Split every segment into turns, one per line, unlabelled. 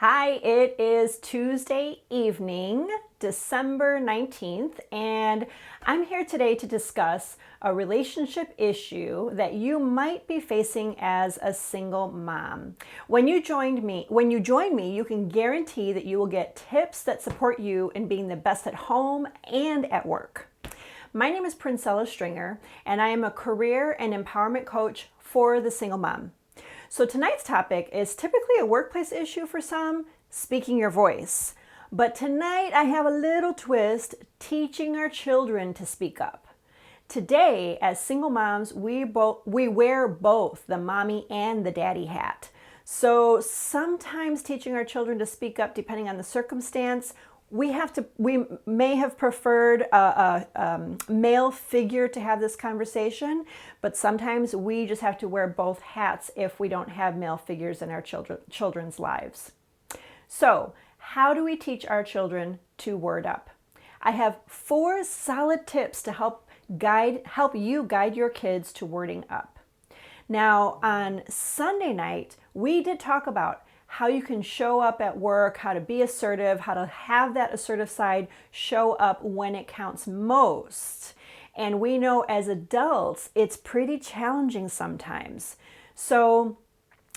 Hi, it is Tuesday evening, December 19th, and I'm here today to discuss a relationship issue that you might be facing as a single mom. When you join me, you can guarantee that you will get tips that support you in being the best at home and at work. My name is Princella Stringer, and I am a career and empowerment coach for the single mom. So tonight's topic is typically a workplace issue for some, speaking your voice. But tonight I have a little twist, teaching our children to speak up. Today, as single moms, we wear both the mommy and the daddy hat. So sometimes teaching our children to speak up, depending on the circumstance, we may have preferred a male figure to have this conversation, but sometimes we just have to wear both hats if we don't have male figures in our children's lives. So, how do we teach our children to word up? I have 4 solid tips to help you guide your kids to wording up. Now, on Sunday night, we did talk about how you can show up at work, how to be assertive, how to have that assertive side show up when it counts most. And we know as adults, it's pretty challenging sometimes. So,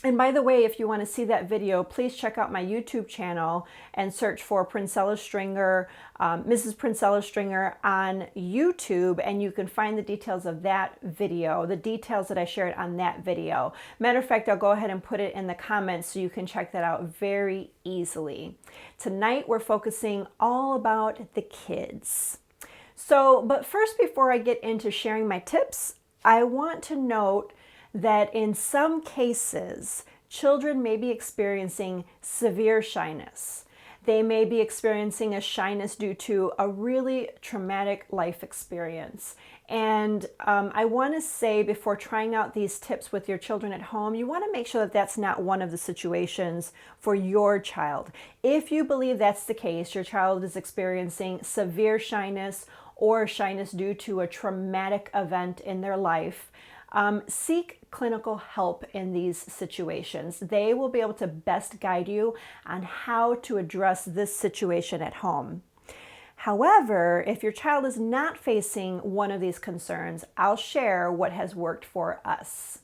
and by the way, if you want to see that video, please check out my YouTube channel and search for Princella Stringer, Mrs. Princella Stringer on YouTube, and you can find the details of that video, the details that I shared on that video. Matter of fact, I'll go ahead and put it in the comments so you can check that out very easily. Tonight, we're focusing all about the kids. So, but first, before I get into sharing my tips, I want to note that in some cases, children may be experiencing severe shyness. They may be experiencing a shyness due to a really traumatic life experience. And I want to say, before trying out these tips with your children at home, you want to make sure that that's not one of the situations for your child. If you believe that's the case, your child is experiencing severe shyness or shyness due to a traumatic event in their life, seek clinical help in these situations. They will be able to best guide you on how to address this situation at home. However, if your child is not facing one of these concerns, I'll share what has worked for us.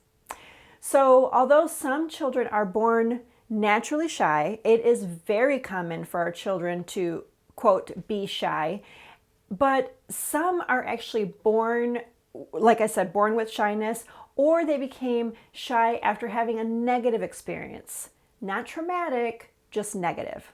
So, although some children are born naturally shy, it is very common for our children to, quote, be shy, but some are actually born, like I said, born with shyness, or they became shy after having a negative experience. Not traumatic, just negative.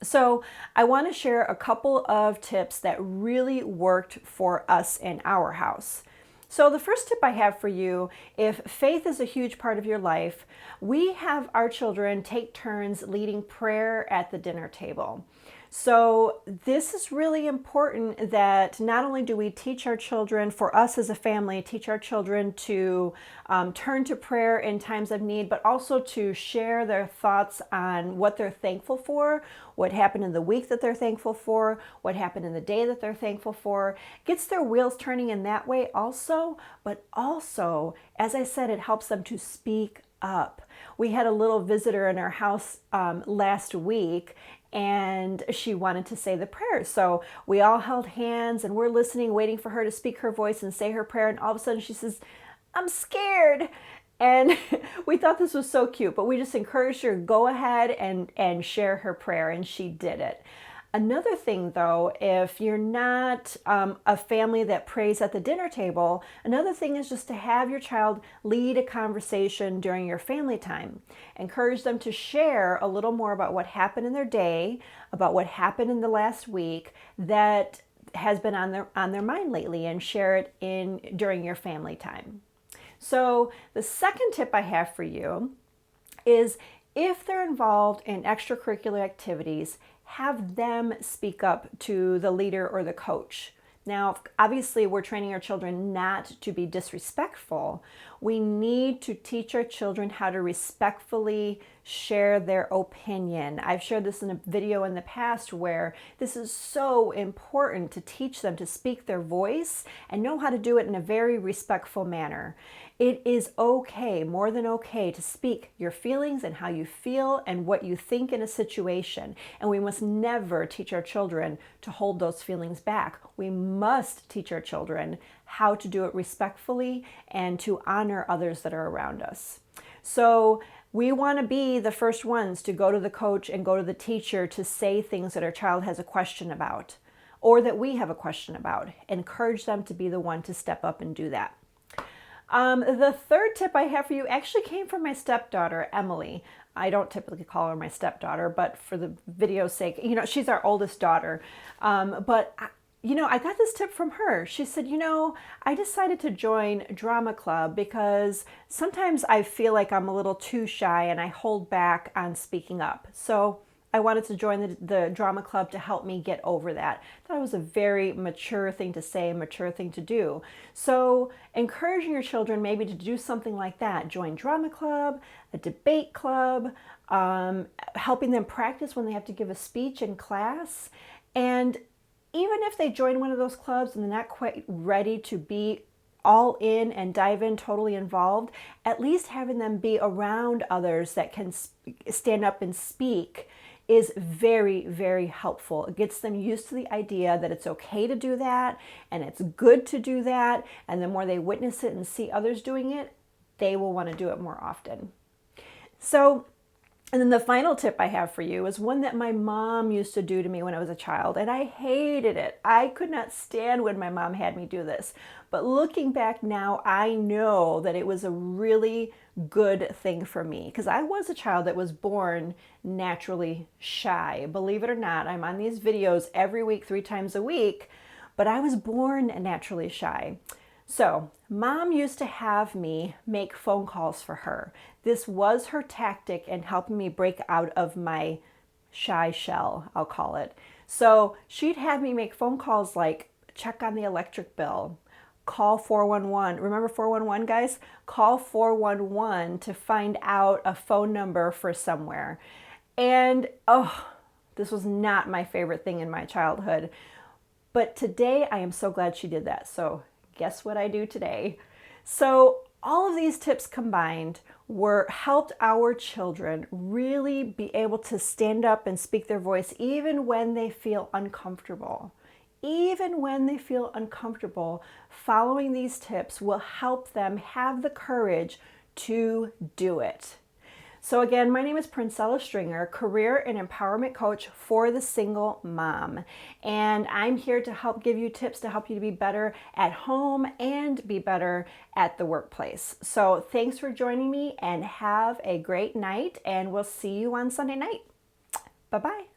So I want to share a couple of tips that really worked for us in our house. So the first tip I have for you, if faith is a huge part of your life, we have our children take turns leading prayer at the dinner table. So this is really important, that not only do we teach our children, for us as a family, teach our children to turn to prayer in times of need, but also to share their thoughts on what they're thankful for, what happened in the week that they're thankful for, what happened in the day that they're thankful for. Gets their wheels turning in that way also, but also, as I said, it helps them to speak up. We had a little visitor in our house last week, and she wanted to say the prayer. So we all held hands and we're listening, waiting for her to speak her voice and say her prayer. And all of a sudden she says, "I'm scared." And we thought this was so cute, but we just encouraged her to go ahead and share her prayer, and she did it. Another thing though, if you're not a family that prays at the dinner table, another thing is just to have your child lead a conversation during your family time. Encourage them to share a little more about what happened in their day, about what happened in the last week that has been on their mind lately, and share it during your family time. So the second tip I have for you is, if they're involved in extracurricular activities, have them speak up to the leader or the coach. Now, obviously, we're training our children not to be disrespectful. We need to teach our children how to respectfully share their opinion. I've shared this in a video in the past where this is so important, to teach them to speak their voice and know how to do it in a very respectful manner. It is okay, more than okay, to speak your feelings and how you feel and what you think in a situation. And we must never teach our children to hold those feelings back. We must teach our children how to do it respectfully and to honor others that are around us. So we want to be the first ones to go to the coach and go to the teacher to say things that our child has a question about, or that we have a question about. Encourage them to be the one to step up and do that. The third tip I have for you actually came from my stepdaughter, Emily. I don't typically call her my stepdaughter, but for the video's sake, she's our oldest daughter. I got this tip from her. She said, I decided to join drama club because sometimes I feel like I'm a little too shy and I hold back on speaking up. So I wanted to join the drama club to help me get over that. I thought it was a very mature thing to say, a mature thing to do. So encouraging your children maybe to do something like that. Join drama club, a debate club, helping them practice when they have to give a speech in class. And even if they join one of those clubs and they're not quite ready to be all in and dive in, totally involved, at least having them be around others that can stand up and speak is very, very helpful. It gets them used to the idea that it's okay to do that and it's good to do that. And the more they witness it and see others doing it, they will want to do it more often. And then the final tip I have for you is one that my mom used to do to me when I was a child, and I hated it. I could not stand when my mom had me do this. But looking back now, I know that it was a really good thing for me, because I was a child that was born naturally shy. Believe it or not, I'm on these videos every week, 3 times a week, but I was born naturally shy. So mom used to have me make phone calls for her. This was her tactic in helping me break out of my shy shell, I'll call it. So she'd have me make phone calls like check on the electric bill, call 411. Remember 411, guys? Call 411 to find out a phone number for somewhere. And this was not my favorite thing in my childhood. But today I am so glad she did that. So guess what I do today? So all of these tips combined helped our children really be able to stand up and speak their voice even when they feel uncomfortable. Even when they feel uncomfortable, following these tips will help them have the courage to do it. So again, my name is Princella Stringer, career and empowerment coach for the single mom. And I'm here to help give you tips to help you to be better at home and be better at the workplace. So thanks for joining me and have a great night, and we'll see you on Sunday night. Bye-bye.